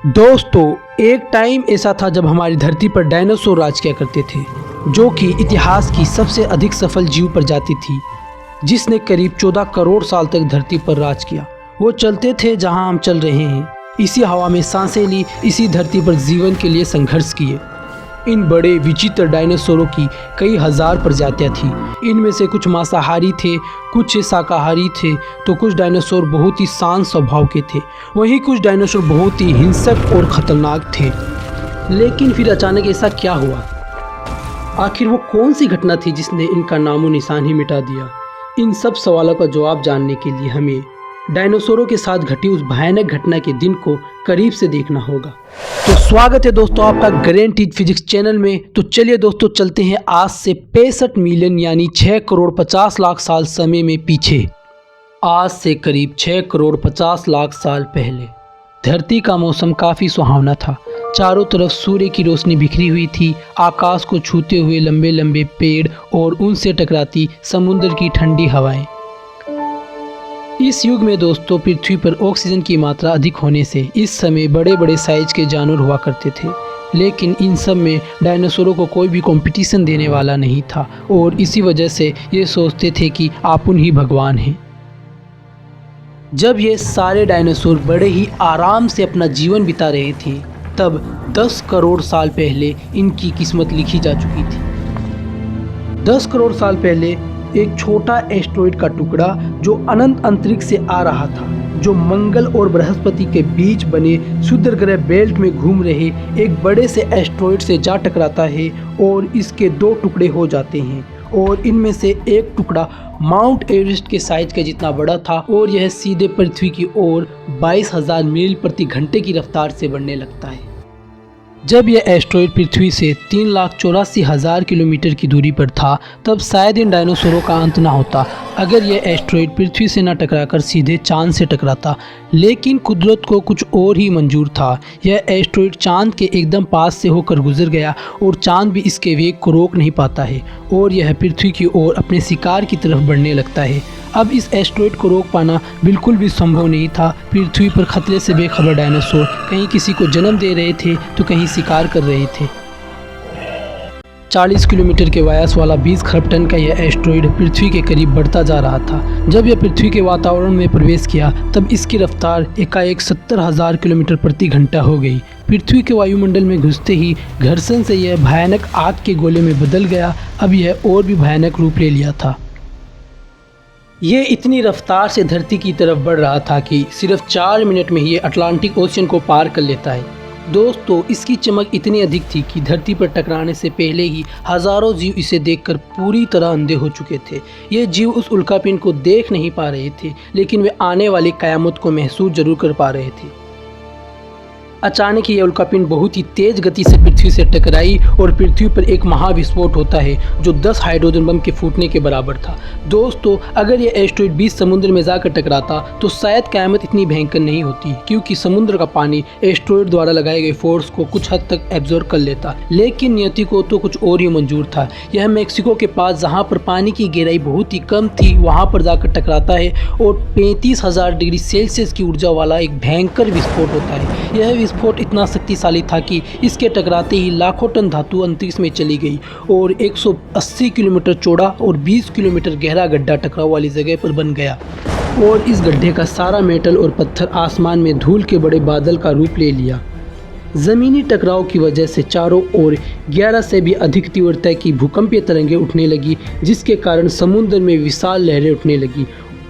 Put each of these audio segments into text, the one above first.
दोस्तों, एक टाइम ऐसा था जब हमारी धरती पर डायनासोर राज किया करते थे, जो कि इतिहास की सबसे अधिक सफल जीव प्रजाति थी, जिसने करीब 14 करोड़ साल तक धरती पर राज किया। वो चलते थे जहां हम चल रहे हैं, इसी हवा में सांसें ली, इसी धरती पर जीवन के लिए संघर्ष किए। इन बड़े विचित्र डायनासोरों की कई हजार प्रजातियां थीं। इनमें से कुछ मांसाहारी थे, कुछ शाकाहारी थे, तो कुछ डायनासोर बहुत ही शांत स्वभाव के थे। वहीं कुछ डायनासोर बहुत ही हिंसक और खतरनाक थे। लेकिन फिर अचानक ऐसा क्या हुआ? आखिर वो कौन सी घटना थी जिसने इनका नामो निशान ही मिटा दिया? इन सब सवालों का जवाब जानने के लिए हमें डायनासोरों के साथ घटी उस भयानक घटना के दिन को करीब से देखना होगा। तो स्वागत है दोस्तों आपका गारंटीड फिजिक्स चैनल में। तो चलिए दोस्तों, चलते हैं आज से 65 मिलियन यानी 6 करोड़ 50 लाख साल समय में पीछे। आज से करीब 6 करोड़ 50 लाख साल पहले धरती का मौसम काफ़ी सुहावना था। चारों तरफ सूर्य की रोशनी बिखरी हुई थी। आकाश को छूते हुए लंबे लंबे पेड़ और उनसे टकराती समुद्र की ठंडी हवाएं। इस युग में दोस्तों पृथ्वी पर ऑक्सीजन की मात्रा अधिक होने से इस समय बड़े बड़े साइज के जानवर हुआ करते थे। लेकिन इन सब में डायनासोरों को कोई भी कंपटीशन देने वाला नहीं था और इसी वजह से ये सोचते थे कि आपुन ही भगवान हैं। जब ये सारे डायनासोर बड़े ही आराम से अपना जीवन बिता रहे थे, तब 10 करोड़ साल पहले इनकी किस्मत लिखी जा चुकी थी। 10 करोड़ साल पहले एक छोटा एस्टेरॉयड का टुकड़ा जो अनंत अंतरिक्ष से आ रहा था, जो मंगल और बृहस्पति के बीच बने क्षुद्र ग्रह बेल्ट में घूम रहे एक बड़े से एस्टेरॉयड से जा टकराता है और इसके 2 टुकड़े हो जाते हैं। और इनमें से एक टुकड़ा माउंट एवरेस्ट के साइज का जितना बड़ा था और यह सीधे पृथ्वी की ओर 22,000 मील प्रति घंटे की रफ्तार से बढ़ने लगता है। जब यह एस्टेरॉयड पृथ्वी से 3,84,000 किलोमीटर की दूरी पर था, तब शायद इन डायनासोरों का अंत ना होता अगर यह एस्टेरॉयड पृथ्वी से न टकराकर सीधे चांद से टकराता। लेकिन कुदरत को कुछ और ही मंजूर था। यह एस्टेरॉयड चांद के एकदम पास से होकर गुजर गया और चांद भी इसके वेग को रोक नहीं पाता है और यह पृथ्वी की ओर अपने शिकार की तरफ बढ़ने लगता है। अब इस एस्टेरॉयड को रोक पाना बिल्कुल भी संभव नहीं था। पृथ्वी पर खतरे से बेखबर डायनासोर कहीं किसी को जन्म दे रहे थे तो कहीं शिकार कर रहे थे। 40 किलोमीटर के व्यास वाला 20 खरब टन का यह एस्टेरॉयड पृथ्वी के करीब बढ़ता जा रहा था। जब यह पृथ्वी के वातावरण में प्रवेश किया, तब इसकी रफ्तार एकाएक 70,000 किलोमीटर प्रति घंटा हो गई। पृथ्वी के वायुमंडल में घुसते ही घर्षण से यह भयानक आग के गोले में बदल गया। अब यह और भी भयानक रूप ले लिया था। ये इतनी रफ्तार से धरती की तरफ बढ़ रहा था कि सिर्फ 4 मिनट में ये अटलांटिक ओशियन को पार कर लेता है। दोस्तों, इसकी चमक इतनी अधिक थी कि धरती पर टकराने से पहले ही हजारों जीव इसे देखकर पूरी तरह अंधे हो चुके थे। ये जीव उस उल्कापिंड को देख नहीं पा रहे थे, लेकिन वे आने वाली कयामत को महसूस जरूर कर पा रहे थे। अचानक ही यह उल्कापिंड बहुत ही तेज गति से पृथ्वी से टकराई और पृथ्वी पर एक महाविस्फोट होता है जो 10 हाइड्रोजन बम के फूटने के बराबर था। दोस्तों, अगर यह एस्टेरॉयड 20 समुद्र में जाकर टकराता तो शायद क़यामत इतनी भयंकर नहीं होती, क्योंकि समुद्र का पानी एस्टेरॉयड द्वारा लगाए गए फोर्स को कुछ हद तक एब्जॉर्ब कर लेता। लेकिन नियति को तो कुछ और ही मंजूर था। यह मेक्सिको के पास, जहाँ पर पानी की गहराई बहुत ही कम थी, वहाँ पर जाकर टकराता है और 35,000 डिग्री सेल्सियस की ऊर्जा वाला एक भयंकर विस्फोट होता है। यह विस्फोट इतना शक्तिशाली था कि इसके टकराते ही लाखों टन धातु अंतरिक्ष में चली गई और 180 किलोमीटर चौड़ा और 20 किलोमीटर गहरा गड्ढा टकराव वाली जगह पर बन गया। और इस गड्ढे का सारा मेटल और पत्थर आसमान में धूल के बड़े बादल का रूप ले लिया। ज़मीनी टकराव की वजह से चारों ओर 11 से भी अधिक तीव्रता की भूकंपीय तरंगें उठने लगी, जिसके कारण समुद्र में विशाल लहरें उठने लगी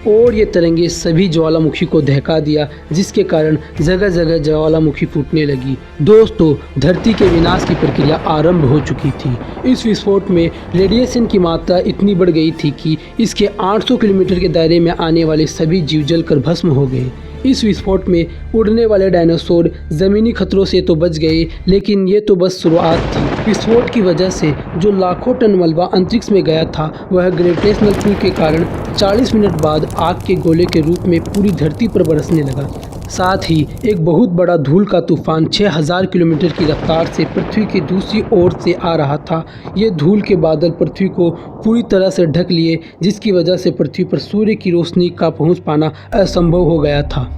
और ये तरंगे सभी ज्वालामुखी को दहका दिया, जिसके कारण जगह जगह ज्वालामुखी फूटने लगी। दोस्तों, धरती के विनाश की प्रक्रिया आरंभ हो चुकी थी। इस विस्फोट में रेडिएशन की मात्रा इतनी बढ़ गई थी कि इसके 800 किलोमीटर के दायरे में आने वाले सभी जीव जलकर भस्म हो गए। इस विस्फोट में उड़ने वाले डायनासोर ज़मीनी खतरों से तो बच गए, लेकिन ये तो बस शुरुआत थी। विस्फोट की वजह से जो लाखों टन मलबा अंतरिक्ष में गया था, वह ग्रेविटेशनल पुल के कारण 40 मिनट बाद आग के गोले के रूप में पूरी धरती पर बरसने लगा। साथ ही एक बहुत बड़ा धूल का तूफान 6,000 किलोमीटर की रफ्तार से पृथ्वी की दूसरी ओर से आ रहा था। ये धूल के बादल पृथ्वी को पूरी तरह से ढक लिए, जिसकी वजह से पृथ्वी पर सूर्य की रोशनी का पहुंच पाना असंभव हो गया था।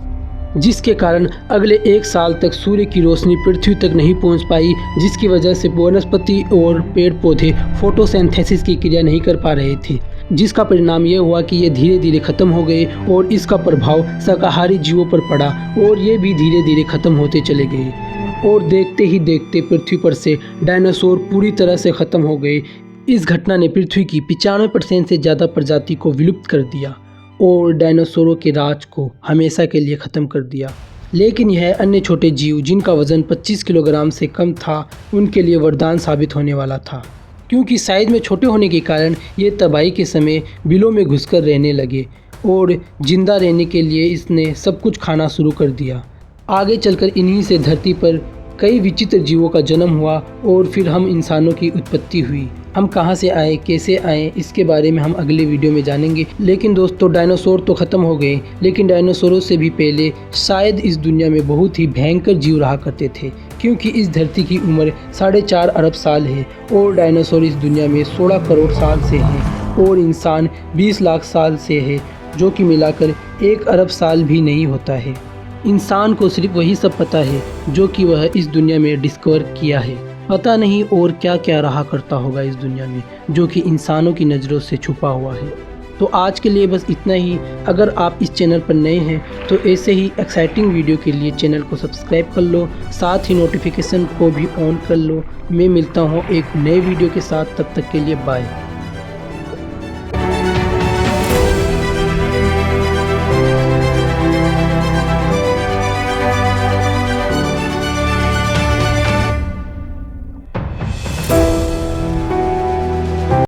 जिसके कारण अगले 1 साल तक सूर्य की रोशनी पृथ्वी तक नहीं पहुंच पाई, जिसकी वजह से वनस्पति और पेड़ पौधे फोटोसिंथेसिस की क्रिया नहीं कर पा रहे थे, जिसका परिणाम यह हुआ कि ये धीरे धीरे ख़त्म हो गए और इसका प्रभाव शाकाहारी जीवों पर पड़ा और ये भी धीरे धीरे ख़त्म होते चले गए। और देखते ही देखते पृथ्वी पर से डायनासोर पूरी तरह से ख़त्म हो गए। इस घटना ने पृथ्वी की 95% से ज़्यादा प्रजाति को विलुप्त कर दिया और डायनासोरों के राज को हमेशा के लिए ख़त्म कर दिया। लेकिन यह अन्य छोटे जीव जिनका वज़न 25 किलोग्राम से कम था, उनके लिए वरदान साबित होने वाला था, क्योंकि साइज़ में छोटे होने के कारण ये तबाही के समय बिलों में घुसकर रहने लगे और ज़िंदा रहने के लिए इसने सब कुछ खाना शुरू कर दिया। आगे चलकर इन्हीं से धरती पर कई विचित्र जीवों का जन्म हुआ और फिर हम इंसानों की उत्पत्ति हुई। हम कहाँ से आए, कैसे आए, इसके बारे में हम अगले वीडियो में जानेंगे। लेकिन दोस्तों, डायनासोर तो ख़त्म हो गए, लेकिन डायनासोरों से भी पहले शायद इस दुनिया में बहुत ही भयंकर जीव रहा करते थे, क्योंकि इस धरती की उम्र 4.5 अरब साल है और डायनासोर इस दुनिया में 16 करोड़ साल से हैं और इंसान 20 लाख साल से है, जो कि मिलाकर 1 अरब साल भी नहीं होता है। इंसान को सिर्फ वही सब पता है जो कि वह इस दुनिया में डिस्कवर किया है। पता नहीं और क्या क्या रहा करता होगा इस दुनिया में, जो कि इंसानों की नज़रों से छुपा हुआ है। तो आज के लिए बस इतना ही। अगर आप इस चैनल पर नए हैं तो ऐसे ही एक्साइटिंग वीडियो के लिए चैनल को सब्सक्राइब कर लो, साथ ही नोटिफिकेशन को भी ऑन कर लो। मैं मिलता हूँ एक नए वीडियो के साथ, तब तक के लिए बाय।